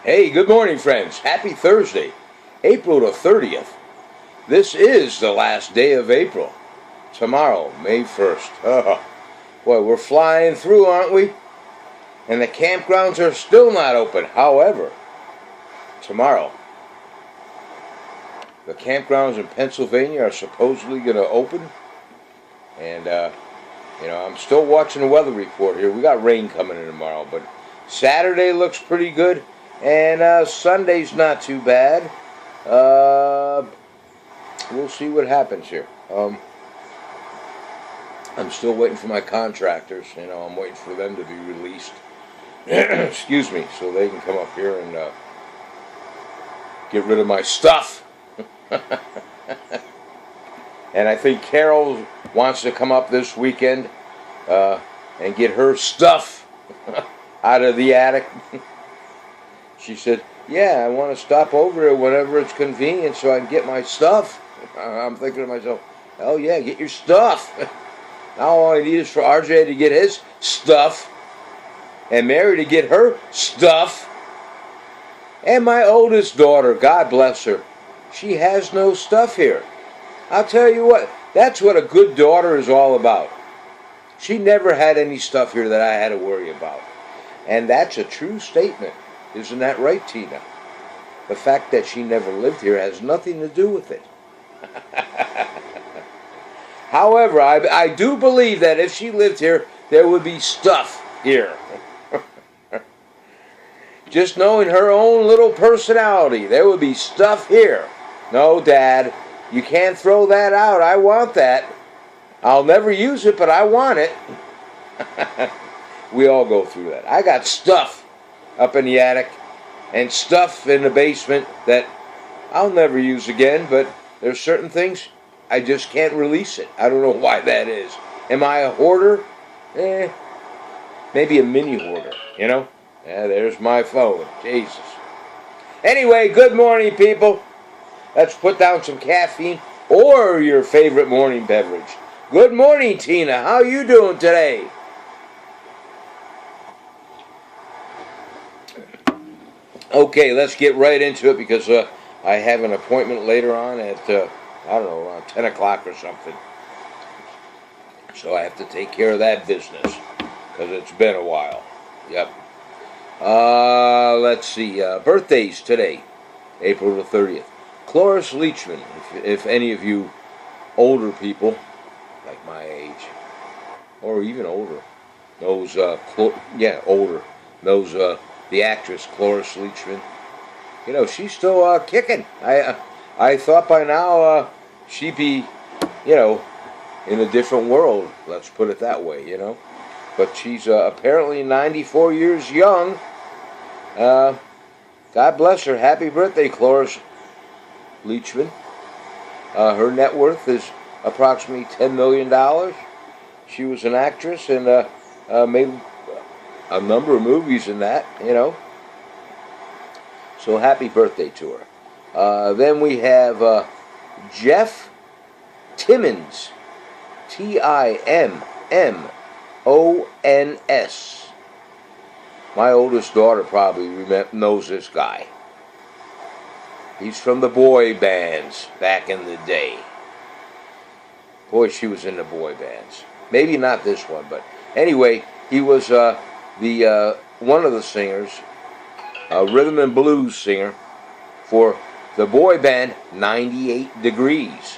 Hey, good morning, friends. Happy Thursday, April the 30th. This is the last day of April. Tomorrow, May 1st. Oh, boy, we're flying through, aren't we? And the campgrounds are still not open. However, tomorrow, the campgrounds in Pennsylvania are supposedly going to open. And, I'm still watching the weather report here. We got rain coming in tomorrow, but Saturday looks pretty good. And Sunday's not too bad. We'll see what happens here. I'm still waiting for my contractors. I'm waiting for them to be released. Excuse me, so they can come up here and get rid of my stuff. And I think Carol wants to come up this weekend and get her stuff out of the attic. She said, yeah, I want to stop over here whenever it's convenient so I can get my stuff. I'm thinking to myself, oh yeah, get your stuff. Now all I need is for RJ to get his stuff and Mary to get her stuff. And my oldest daughter, God bless her, she has no stuff here. I'll tell you what, that's what a good daughter is all about. She never had any stuff here that I had to worry about. And that's a true statement. Isn't that right, Tina? The fact that she never lived here has nothing to do with it. However, I do believe that if she lived here, there would be stuff here. Just knowing her own little personality, there would be stuff here. No, Dad, you can't throw that out. I want that. I'll never use it, but I want it. We all go through that. I got stuff up in the attic and stuff in the basement that I'll never use again, but there's certain things I just can't release it. I don't know why that is. Am I a hoarder? Maybe a mini hoarder, Yeah, there's my phone. Jesus. Anyway, good morning, people. Let's put down some caffeine or your favorite morning beverage. Good morning, Tina. How you doing today? Okay, let's get right into it because I have an appointment later on at, around 10 o'clock or something. So I have to take care of that business because it's been a while. Yep. Let's see. Birthdays today, April the 30th. Cloris Leachman, if any of you older people, like my age, or even older, knows, older, knows the actress Cloris Leachman. She's still kicking. I thought by now she'd be, in a different world. Let's put it that way, But she's apparently 94 years young. God bless her. Happy birthday, Cloris Leachman. Her net worth is approximately $10 million. She was an actress and made a number of movies in that, So happy birthday to her. Then we have Jeff Timmons. Timmons. My oldest daughter probably knows this guy. He's from the boy bands back in the day. Boy, she was in the boy bands. Maybe not this one, but anyway, he was one of the singers, a rhythm and blues singer for the boy band 98 Degrees.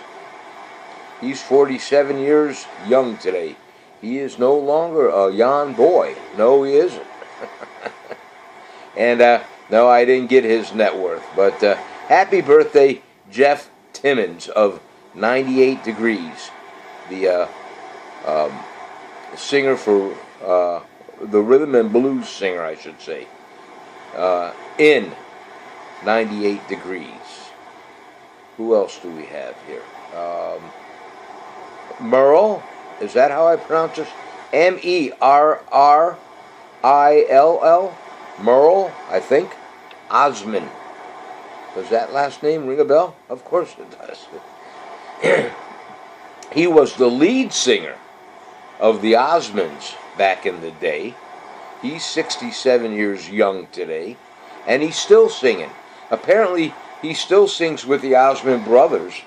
He's 47 years young today. He is no longer a young boy. No, he isn't. And no, I didn't get his net worth. But happy birthday, Jeff Timmons of 98 Degrees. The singer for the rhythm and blues singer, I should say, in 98 Degrees. Who else do we have here? Merle, is that how I pronounce it? Merrill, Merle, I think. Osmond. Does that last name ring a bell? Of course it does. He was the lead singer of the Osmonds back in the day. He's 67 years young today. and he's still singing. Apparently, he still sings with the Osmond Brothers.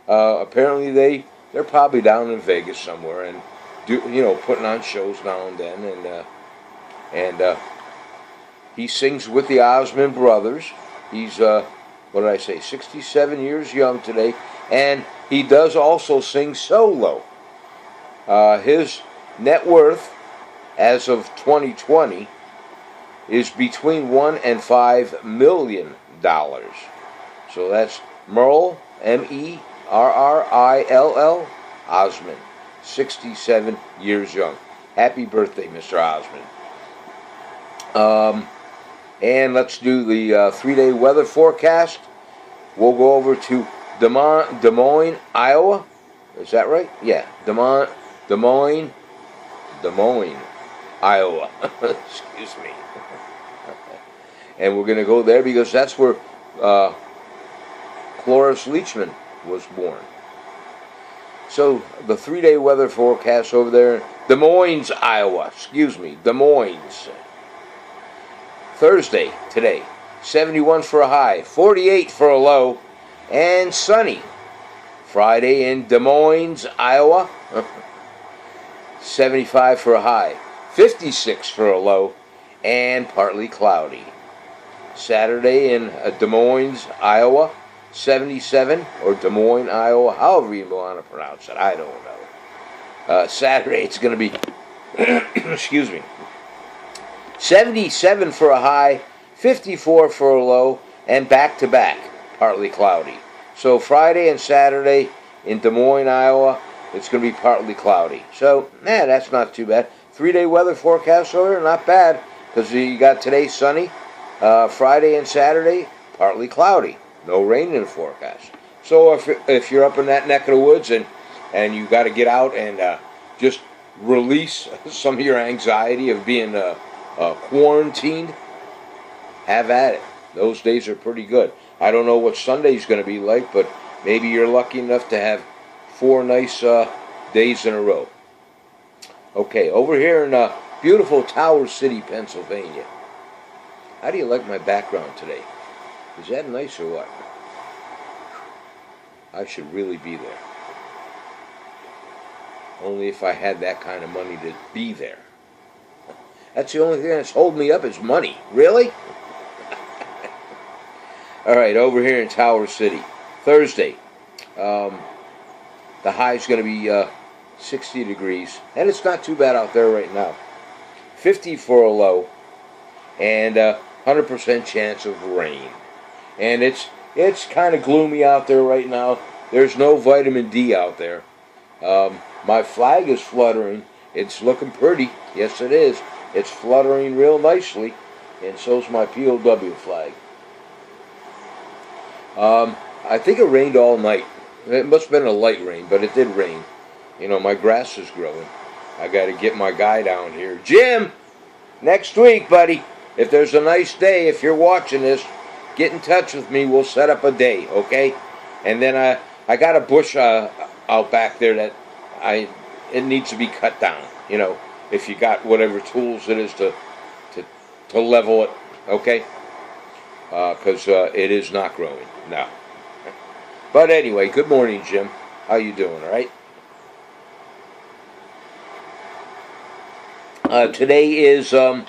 Apparently, they're probably down in Vegas somewhere and putting on shows now and then, and he sings with the Osmond Brothers. He's what did I say? 67 years young today, and he does also sing solo. His net worth, as of 2020, is between $1 and $5 million. So that's Merrill, Merrill, Osmond, 67 years young. Happy birthday, Mr. Osmond. And let's do the 3-day weather forecast. We'll go over to Des Moines, Iowa. Is that right? Yeah, Des Moines, Iowa. Excuse me. And we're going to go there because that's where Cloris Leachman was born. So the 3-day weather forecast over there, Des Moines, Iowa. Excuse me, Des Moines. Thursday, today, 71 for a high, 48 for a low, and sunny. Friday in Des Moines, Iowa, 75 for a high, 56 for a low, and partly cloudy. Saturday in Des Moines, Iowa, 77, or Des Moines, Iowa, however you want to pronounce it, I don't know. Saturday it's going to be, excuse me, 77 for a high, 54 for a low, and back-to-back, partly cloudy. So Friday and Saturday in Des Moines, Iowa, it's going to be partly cloudy. So, that's not too bad. 3-day weather forecast over, not bad, because you got today sunny, Friday and Saturday, partly cloudy. No rain in the forecast. So if you're up in that neck of the woods and you got to get out and just release some of your anxiety of being quarantined, have at it. Those days are pretty good. I don't know what Sunday's going to be like, but maybe you're lucky enough to have 4 nice days in a row. Okay, over here in beautiful Tower City, Pennsylvania. How do you like my background today? Is that nice or what? I should really be there. Only if I had that kind of money to be there. That's the only thing that's holding me up is money. Really? All right, over here in Tower City. Thursday. The high is going to be 60 degrees. And it's not too bad out there right now. 50 for a low. And 100% chance of rain. And it's kind of gloomy out there right now. There's no vitamin D out there. My flag is fluttering. It's looking pretty. Yes, it is. It's fluttering real nicely. And so's my POW flag. I think it rained all night. It must have been a light rain, but it did rain. You know, my grass is growing. I got to get my guy down here. Jim, next week, buddy, if there's a nice day, if you're watching this, get in touch with me. We'll set up a day, okay? And then I got a bush out back there that it needs to be cut down. You know, if you got whatever tools it is to level it, okay? Because it is not growing now. But anyway, good morning, Jim. How you doing? All right. Today is did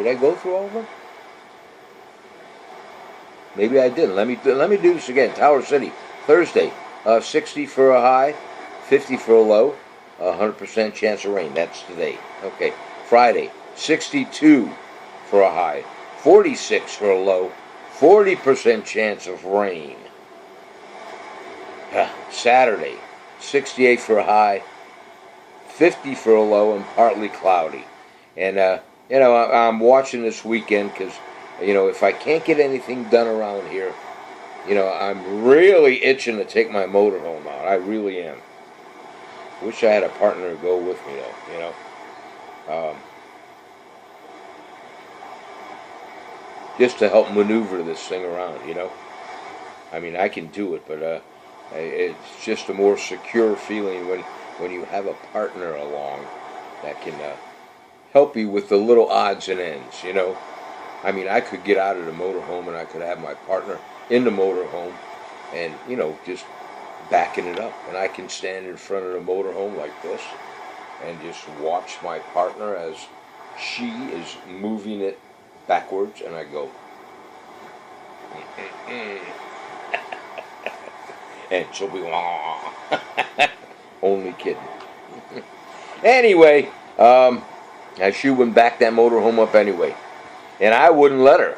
I go through all of them? Maybe I didn't. Let me do this again. Tower City, Thursday, 60 for a high, 50 for a low, 100% chance of rain. That's today. Okay. Friday, 62 for a high, 46 for a low, 40% chance of rain. Saturday, 68 for a high, 50 for a low, and partly cloudy. And I'm watching this weekend because, if I can't get anything done around here, I'm really itching to take my motorhome out. I really am. Wish I had a partner to go with me, though, just to help maneuver this thing around, I mean, I can do it, but it's just a more secure feeling when you have a partner along that can help you with the little odds and ends, you know. I mean, I could get out of the motorhome and I could have my partner in the motorhome and, you know, just backing it up. And I can stand in front of the motorhome like this and just watch my partner as she is moving it backwards, and I go, and she'll be, only kidding. Anyway, she wouldn't back that motorhome up anyway, and I wouldn't let her.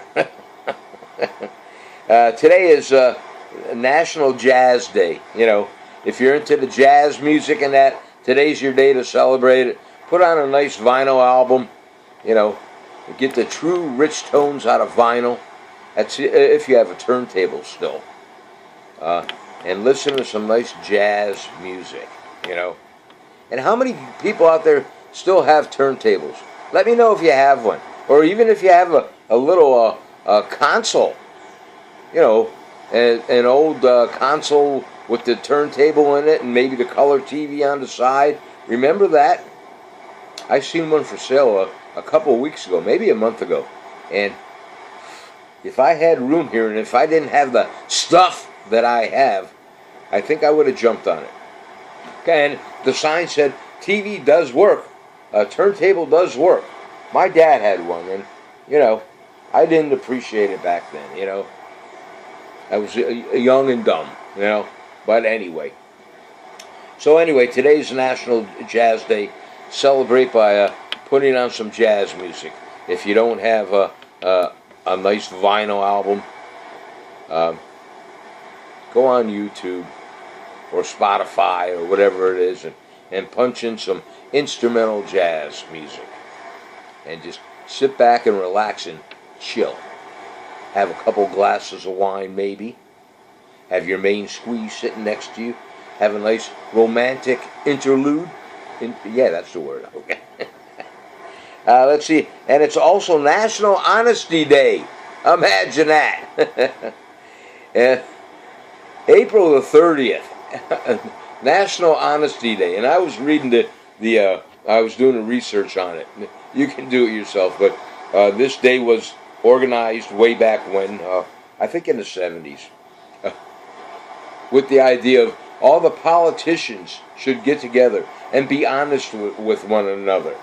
Today is National Jazz Day. You know, if you're into the jazz music and that, today's your day to celebrate it. Put on a nice vinyl album, you know, get the true rich tones out of vinyl. That's if you have a turntable still. And listen to some nice jazz music, you know. And how many people out there still have turntables? Let me know if you have one. Or even if you have a little console, you know, an old console with the turntable in it and maybe the color TV on the side. Remember that? I seen one for sale a couple of weeks ago, maybe a month ago. And if I had room here and if I didn't have the stuff that I have, I think I would have jumped on it. Okay, and the sign said, TV does work. A turntable does work. My dad had one, and, you know, I didn't appreciate it back then, you know. I was young and dumb, you know. But anyway. So anyway, today's National Jazz Day. Celebrate by putting on some jazz music. If you don't have a nice vinyl album, go on YouTube or Spotify or whatever it is and punch in some instrumental jazz music. And just sit back and relax and chill. Have a couple glasses of wine maybe. Have your main squeeze sitting next to you. Have a nice romantic interlude. Yeah, that's the word. Okay. Let's see. And it's also National Honesty Day. Imagine that. April the 30th. National Honesty Day. And I was reading I was doing the research on it. You can do it yourself, but this day was organized way back when, I think in the 70s, with the idea of all the politicians should get together and be honest with one another.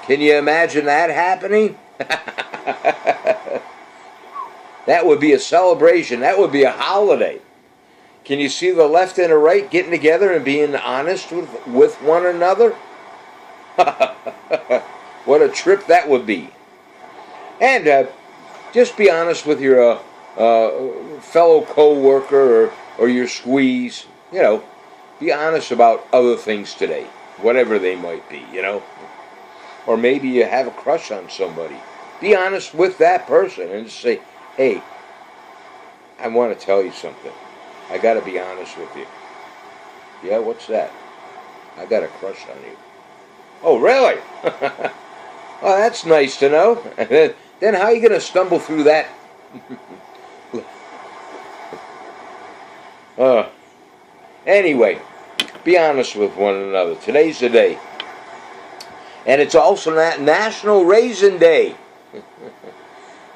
Can you imagine that happening? That would be a celebration. That would be a holiday. Can you see the left and the right getting together and being honest with one another? What a trip that would be. And just be honest with your fellow co-worker or your squeeze. You know, be honest about other things today, whatever they might be, you know. Or maybe you have a crush on somebody. Be honest with that person and just say, hey, I want to tell you something. I got to be honest with you. Yeah, what's that? I got a crush on you. Oh, really? Oh, that's nice to know. Then how are you going to stumble through that? Anyway, be honest with one another. Today's the day. And it's also National Raisin Day.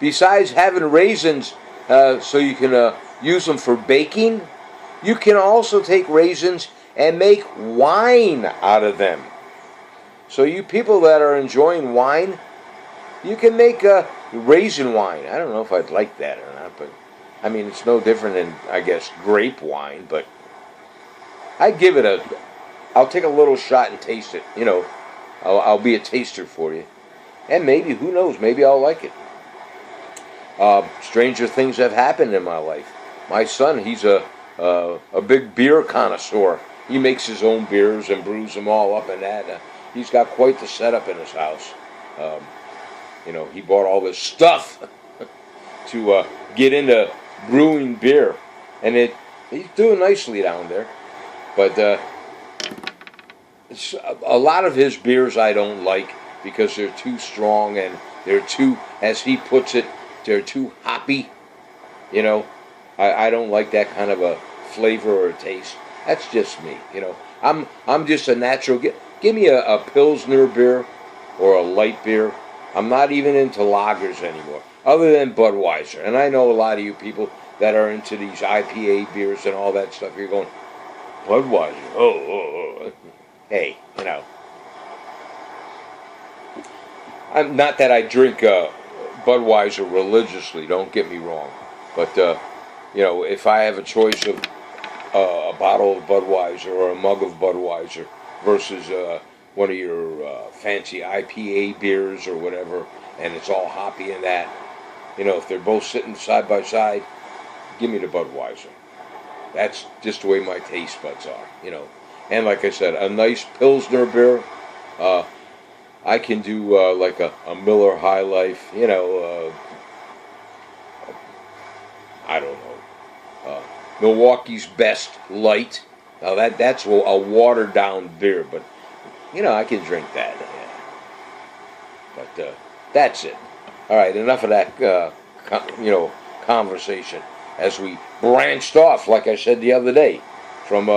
Besides having raisins so you can use them for baking, you can also take raisins and make wine out of them. So you people that are enjoying wine, you can make raisin wine. I don't know if I'd like that or not, but I mean, it's no different than, I guess, grape wine, but I'd give it I'll take a little shot and taste it, you know. I'll be a taster for you. And maybe, who knows, maybe I'll like it. Stranger things have happened in my life. My son, he's a big beer connoisseur. He makes his own beers and brews them all up and that. He's got quite the setup in his house. You know, he bought all this stuff to get into brewing beer. And he's doing nicely down there. But a lot of his beers I don't like because they're too strong and they're too, as he puts it, they're too hoppy. You know, I don't like that kind of a flavor or taste. That's just me. You know, I'm just a natural. Give me a Pilsner beer or a light beer. I'm not even into lagers anymore, other than Budweiser. And I know a lot of you people that are into these IPA beers and all that stuff. You're going, Budweiser, oh. Hey, you know. I'm not that I drink Budweiser religiously, don't get me wrong. But, you know, if I have a choice of a bottle of Budweiser or a mug of Budweiser versus one of your fancy IPA beers or whatever, and it's all hoppy in that, you know, if they're both sitting side by side, give me the Budweiser. That's just the way my taste buds are, you know. And like I said, a nice Pilsner beer, I can do like a Miller High Life, you know, I don't know, Milwaukee's Best Light. Now that's a watered down beer, but you know, I can drink that. Yeah. But that's it. All right, enough of that, you know, conversation. As we branched off, like I said the other day, from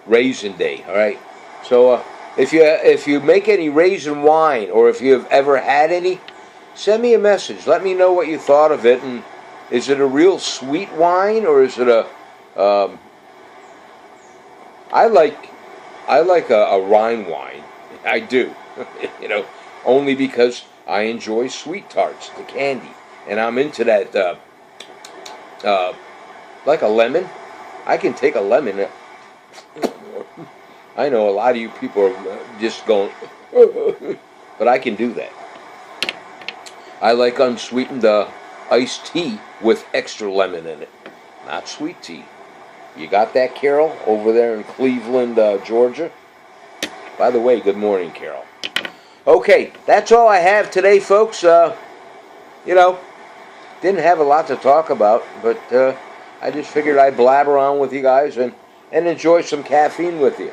Raisin Day. All right. So if you make any raisin wine, or if you have ever had any, send me a message. Let me know what you thought of it. And is it a real sweet wine, or is it a I like a Rhine wine. I do, you know, only because I enjoy sweet tarts, the candy, and I'm into that. Like a lemon, I can take a lemon. I know a lot of you people are just going, but I can do that. I like unsweetened iced tea with extra lemon in it, not sweet tea. You got that, Carol, over there in Cleveland, Georgia? By the way, good morning, Carol. Okay, that's all I have today, folks. You know, didn't have a lot to talk about, but I just figured I'd blabber on with you guys and enjoy some caffeine with you.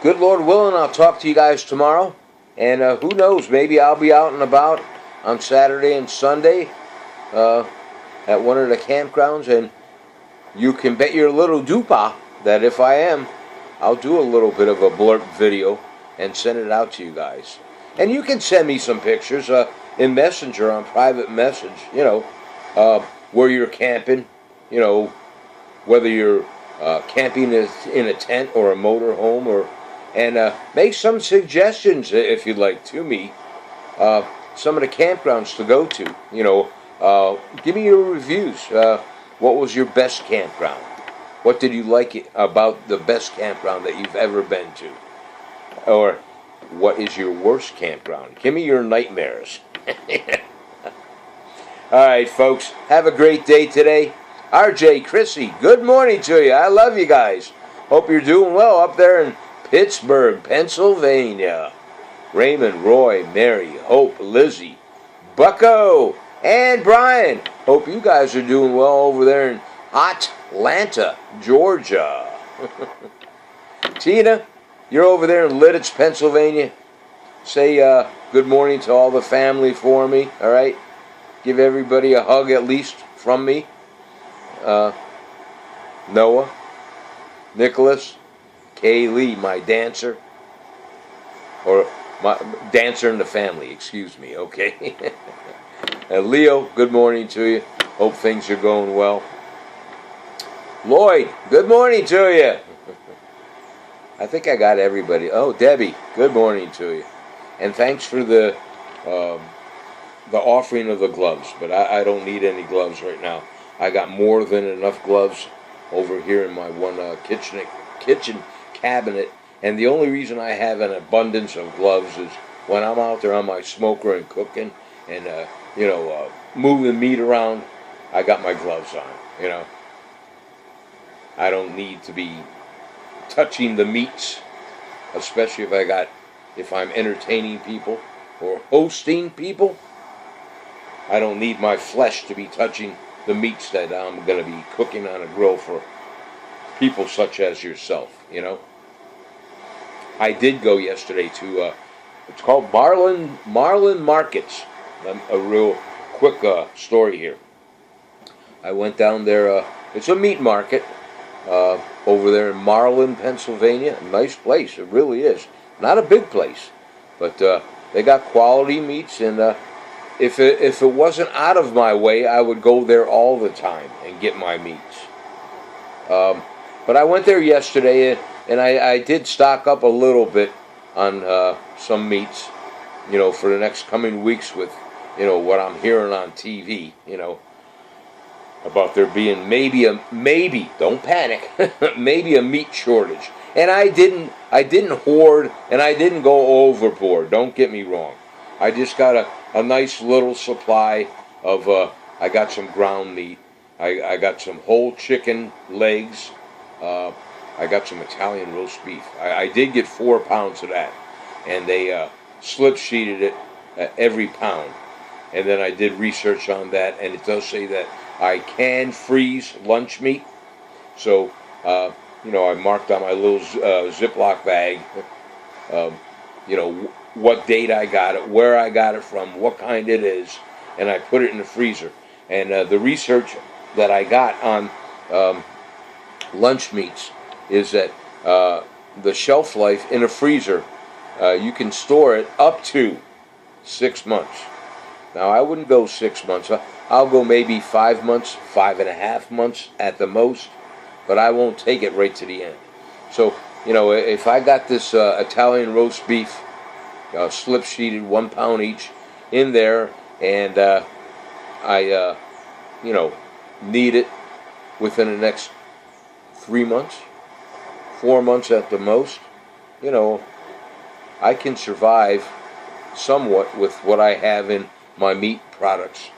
Good Lord willing, I'll talk to you guys tomorrow. And who knows, maybe I'll be out and about on Saturday and Sunday at one of the campgrounds. And you can bet your little dupa that if I am, I'll do a little bit of a blurb video and send it out to you guys. And you can send me some pictures in Messenger, on private message, you know, where you're camping, you know, whether you're camping in a tent or a motorhome, and make some suggestions, if you'd like, to me, some of the campgrounds to go to, you know. Give me your reviews. What was your best campground? What did you like about the best campground that you've ever been to? Or what is your worst campground? Give me your nightmares. All right, folks. Have a great day today. RJ, Chrissy, good morning to you. I love you guys. Hope you're doing well up there in Pittsburgh, Pennsylvania. Raymond, Roy, Mary, Hope, Lizzie, Bucko, and Brian. Hope you guys are doing well over there in Atlanta, Georgia. Tina, you're over there in Lidditz, Pennsylvania. Say good morning to all the family for me, all right? Give everybody a hug at least from me. Noah, Nicholas, Kaylee, my dancer. Or my dancer in the family, excuse me, okay? And Leo, good morning to you. Hope things are going well. Lloyd, good morning to you. I think I got everybody. Oh, Debbie, good morning to you. And thanks for the offering of the gloves, but I don't need any gloves right now. I got more than enough gloves over here in my one kitchen cabinet, and the only reason I have an abundance of gloves is when I'm out there on my smoker and cooking and moving meat around. I got my gloves on. You know, I don't need to be touching the meats, especially if I'm entertaining people or hosting people. I don't need my flesh to be touching the meats that I'm going to be cooking on a grill for people such as yourself, you know. I did go yesterday to, it's called Marlin Markets. A real quick story here. I went down there, it's a meat market, over there in Marlin, Pennsylvania. Nice place, it really is. Not a big place, but they got quality meats, and if it wasn't out of my way, I would go there all the time and get my meats. But I went there yesterday, and I did stock up a little bit on some meats, for the next coming weeks with, what I'm hearing on TV, about there being maybe, don't panic, maybe a meat shortage. And I didn't hoard, and I didn't go overboard. Don't get me wrong. I just got a nice little supply of, I got some ground meat. I got some whole chicken legs. I got some Italian roast beef. I did get 4 pounds of that. And they slip sheeted it every pound. And then I did research on that, and it does say that I can freeze lunch meat. So, I marked on my little Ziploc bag, what date I got it, where I got it from, what kind it is, and I put it in the freezer. And the research that I got on lunch meats is that the shelf life in a freezer, you can store it up to 6 months. Now, I wouldn't go 6 months. I'll go maybe 5 months, 5.5 months at the most, but I won't take it right to the end. So, if I got this Italian roast beef, slip sheeted, 1 pound each, in there, and I, need it within the next 3 months, 4 months at the most, I can survive somewhat with what I have in my meat products.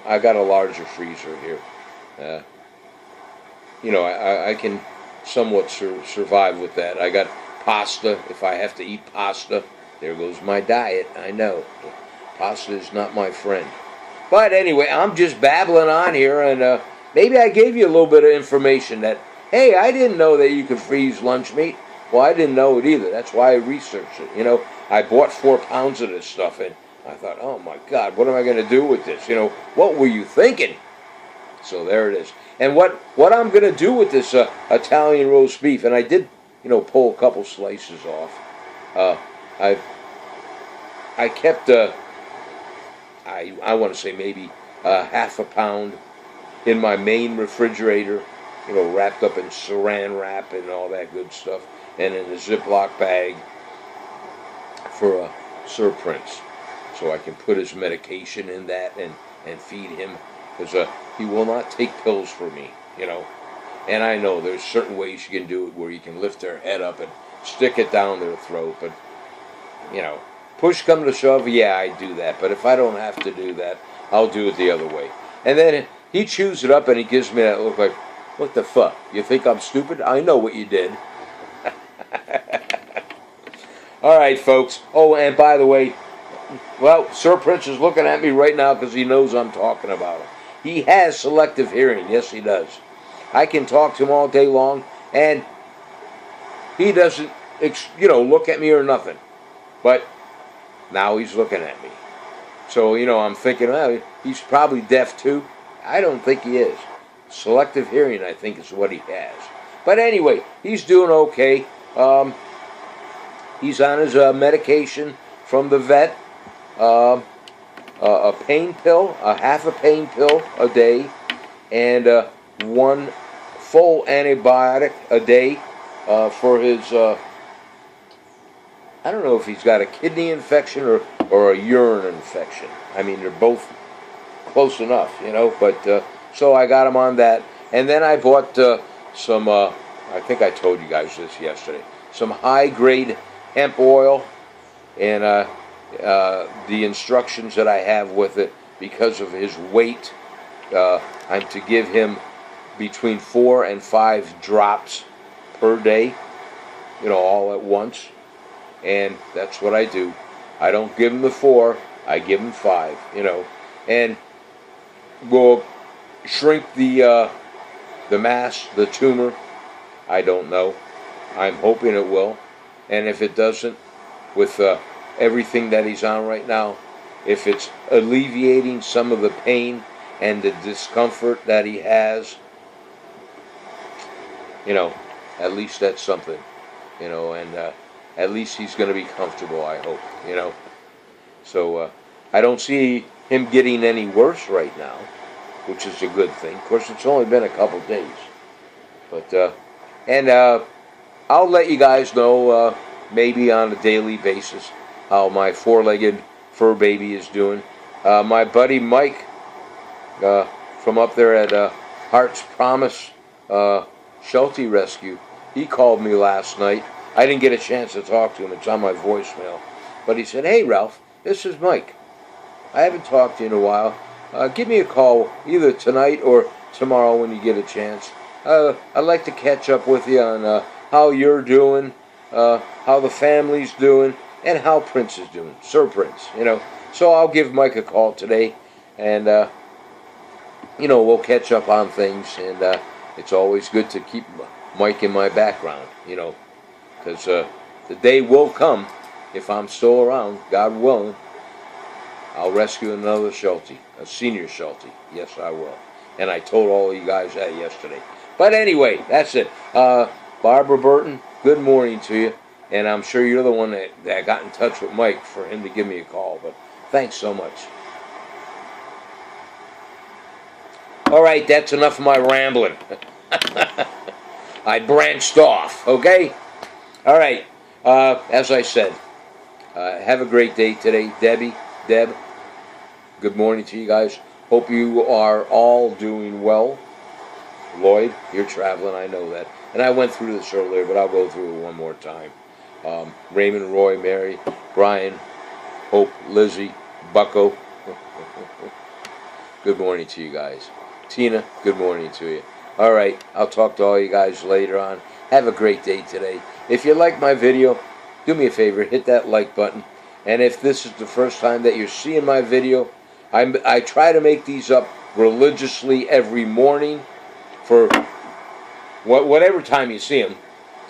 I got a larger freezer here. I can somewhat survive with that. I got pasta. If I have to eat pasta, there goes my diet. I know. Pasta is not my friend. But anyway, I'm just babbling on here, and maybe I gave you a little bit of information that, hey, I didn't know that you could freeze lunch meat. Well, I didn't know it either. That's why I researched it. I bought 4 pounds of this stuff, and I thought, oh my God, what am I going to do with this? What were you thinking? So there it is. And what I'm going to do with this Italian roast beef, and I did, pull a couple slices off. I kept, I want to say maybe half a pound in my main refrigerator, wrapped up in saran wrap and all that good stuff, and in a Ziploc bag for Sir Prince. So I can put his medication in that and feed him, because he will not take pills for me, And I know there's certain ways you can do it where you can lift their head up and stick it down their throat, but, push come to shove, yeah, I do that. But if I don't have to do that, I'll do it the other way. And then he chews it up and he gives me that look like, what the fuck? You think I'm stupid? I know what you did. All right, folks. Oh, and by the way, well, Sir Prince is looking at me right now because he knows I'm talking about him. He has selective hearing. Yes, he does. I can talk to him all day long, and he doesn't, look at me or nothing. But now he's looking at me. So, I'm thinking, well, he's probably deaf too. I don't think he is. Selective hearing, I think, is what he has. But anyway, he's doing okay. He's on his medication from the vet. A pain pill, a half a pain pill a day, and 1 full antibiotic a day for his, I don't know if he's got a kidney infection or a urine infection. I mean, they're both close enough, but so I got him on that. And then I bought some, I think I told you guys this yesterday, some high-grade hemp oil, and the instructions that I have with it, because of his weight, I'm to give him between 4 and 5 drops per day, all at once, and that's what I do. I don't give him the 4, I give him 5, and we'll shrink the mass, the tumor. I don't know. I'm hoping it will, and if it doesn't, with everything that he's on right now, if it's alleviating some of the pain and the discomfort that he has, you know, at least that's something, you know, and at least he's going to be comfortable, I hope, you know. So I don't see him getting any worse right now, which is a good thing. Of course, it's only been a couple days. But, I'll let you guys know, maybe on a daily basis, how my four-legged fur baby is doing. My buddy Mike, from up there at Heart's Promise Sheltie Rescue, he called me last night. I didn't get a chance to talk to him. It's on my voicemail. But he said, "Hey, Ralph, this is Mike. I haven't talked to you in a while. Give me a call either tonight or tomorrow when you get a chance. I'd like to catch up with you on how you're doing, how the family's doing, and how Prince is doing, Sir Prince, you know." So I'll give Mike a call today, and, you know, we'll catch up on things, and it's always good to keep Mike in my background, you know, because the day will come, if I'm still around, God willing, I'll rescue another Sheltie, a senior Sheltie. Yes, I will. And I told all of you guys that yesterday. But anyway, that's it. Barbara Burton, good morning to you. And I'm sure you're the one that got in touch with Mike for him to give me a call. But thanks so much. All right, that's enough of my rambling. I branched off, okay? All right, as I said, have a great day today. Deb, good morning to you guys. Hope you are all doing well. Lloyd, you're traveling, I know that. And I went through this earlier, but I'll go through it one more time. Raymond, Roy, Mary, Brian, Hope, Lizzie, Bucko. Good morning to you guys. Tina, good morning to you. All right, I'll talk to all you guys later on. Have a great day today. If you like my video, do me a favor, hit that like button. And if this is the first time that you're seeing my video, I try to make these up religiously every morning for whatever time you see them,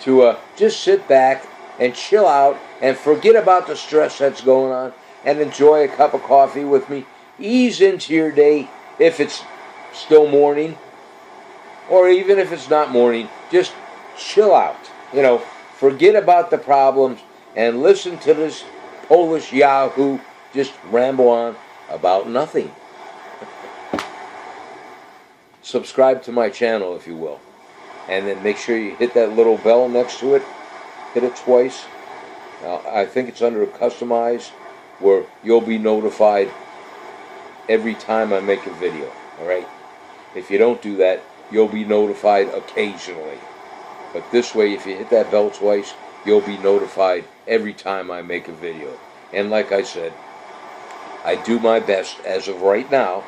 to just sit back and chill out and forget about the stress that's going on and enjoy a cup of coffee with me. Ease into your day if it's still morning, or even if it's not morning, just chill out. You know, forget about the problems and listen to this Polish Yahoo just ramble on about nothing. Subscribe to my channel if you will. And then make sure you hit that little bell next to it. Hit it twice. I think it's under Customize, where you'll be notified every time I make a video. Alright? If you don't do that, you'll be notified occasionally. But this way, if you hit that bell twice, you'll be notified every time I make a video. And like I said, I do my best as of right now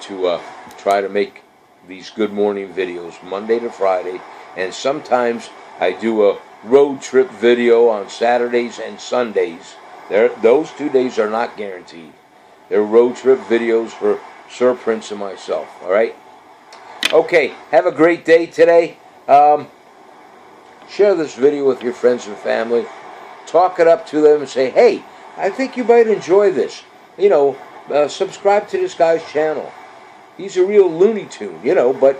to try to make these good morning videos Monday to Friday, and sometimes I do a road trip video on Saturdays and Sundays. Those 2 days are not guaranteed. They're road trip videos for Sir Prince and myself. Alright? Okay, have a great day today. Share this video with your friends and family. Talk it up to them and say, "Hey, I think you might enjoy this. You know, subscribe to this guy's channel. He's a real Looney Tune, you know, but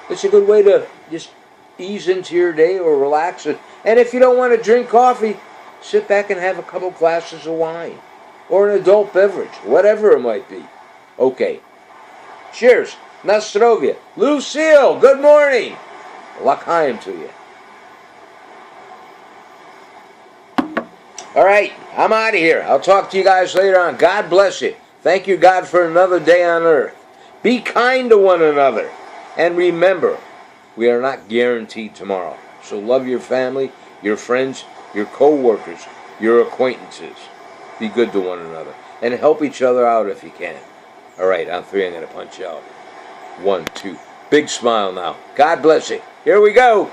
it's a good way to just ease into your day or relax. And if you don't want to drink coffee, sit back and have a couple glasses of wine or an adult beverage, whatever it might be. Okay. Cheers. Nastrovia. Lucille, good morning. L'chaim to you. All right, I'm out of here. I'll talk to you guys later on. God bless you. Thank you, God, for another day on earth. Be kind to one another. And remember, we are not guaranteed tomorrow. So love your family, your friends, your co-workers, your acquaintances. Be good to one another. And help each other out if you can. All right, on 3, I'm going to punch you out. 1, 2. Big smile now. God bless you. Here we go.